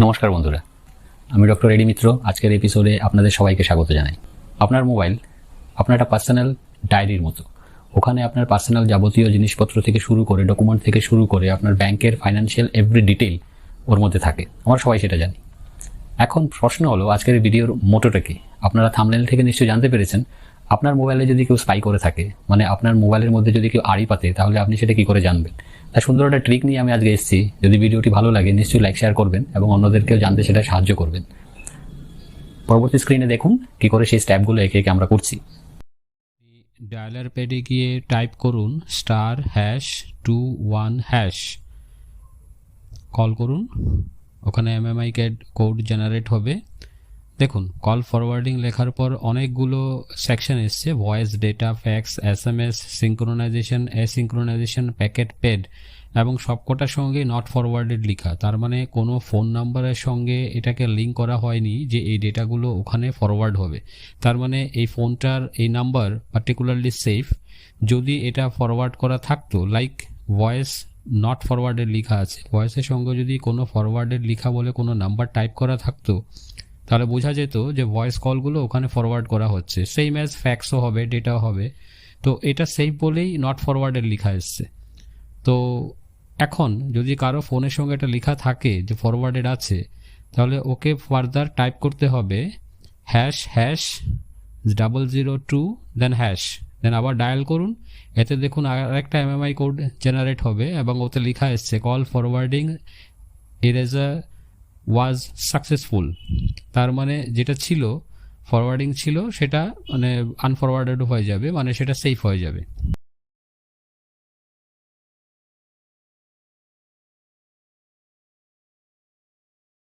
নমস্কার বন্ধুরা, আমি ডক্টর এডি মিত্র। আজকের এপিসোডে আপনাদের সবাইকে স্বাগত জানাই। আপনার মোবাইল আপনার একটা পার্সোনাল ডায়েরির মতো। ওখানে আপনার পার্সোনাল যাবতীয় জিনিসপত্র থেকে শুরু করে, ডকুমেন্ট থেকে শুরু করে আপনার ব্যাংকের ফাইন্যান্সিয়াল এভরি ডিটেইল ওর মধ্যে থাকে। আমরা সবাই সেটা জানি। এখন প্রশ্ন হলো, আজকের ভিডিওর মোটোটা কি? আপনারা থাম্বনেল থেকে নিশ্চয়ই জানতে পেরেছেন। আপনার মোবাইলে যদি কেউ স্পাই করে থাকে, মানে আপনার মোবাইলের মধ্যে যদি কেউ আড়ি পাতে, তাহলে আপনি সেটা কি করে জানবেন? তাই সুন্দর একটা ট্রিক নিয়ে আমি আজকে এসেছি। যদি ভিডিওটি ভালো লাগে নিশ্চয়ই লাইক শেয়ার করবেন এবং অন্যদেরকেও জানতে সেটা সাহায্য করবেন। পরবর্তী স্ক্রিনে দেখুন কি করে সেই স্টেপগুলো একে একে আমরা করছি। ডায়ালার প্যাডে গিয়ে টাইপ করুন *#21#, কল করুন। ওখানে এমএমআই কোড জেনারেট হবে। দেখুন, কল ফরওয়ার্ডিং লেখার পর অনেকগুলো সেকশন এসছে: voice, data, fax, SMS, synchronisation, asynchronisation, packet paid, এবং সবকটার সঙ্গে নট ফরওয়ার্ডেড লেখা। তার মানে কোনো ফোন নাম্বারের সঙ্গে এটাকে লিঙ্ক করা হয়নি যে এই ডেটাগুলো ওখানে ফরওয়ার্ড হবে। তার মানে এই ফোনটার এই নাম্বার পার্টিকুলারলি সেফ। যদি এটা ফরওয়ার্ড করা থাকতো, লাইক ভয়েস নট ফরওয়ার্ডেড লেখা আছে, ভয়েসের সঙ্গে যদি কোনো ফরওয়ার্ডেড লেখা বলে কোনো নাম্বার টাইপ করা থাকতো, তাহলে বোঝা যেত যে ভয়েস কলগুলো ওখানে ফরওয়ার্ড করা হচ্ছে। সেম অ্যাজ ফ্যাক্সও হবে, ডেটাও হবে। তো এটা সেফ বলেই নট ফরওয়ার্ডেড লেখা এসছে। তো এখন যদি কারো ফোনের সঙ্গে এটা লেখা থাকে যে ফরওয়ার্ডেড আছে, তাহলে ওকে ফার্দার টাইপ করতে হবে #002 দেন হ্যাশ, দেন আবার ডায়াল করুন। এতে দেখুন আরেকটা এমএমআই কোড জেনারেট হবে এবং ওতে লেখা এসছে call forwarding eraser was successful. তার মানে যেটা ছিল ফরওয়ার্ডিং ছিল সেটা মানে আনফরওয়ার্ডেড হয়ে যাবে, মানে সেটা সেফ হয়ে যাবে।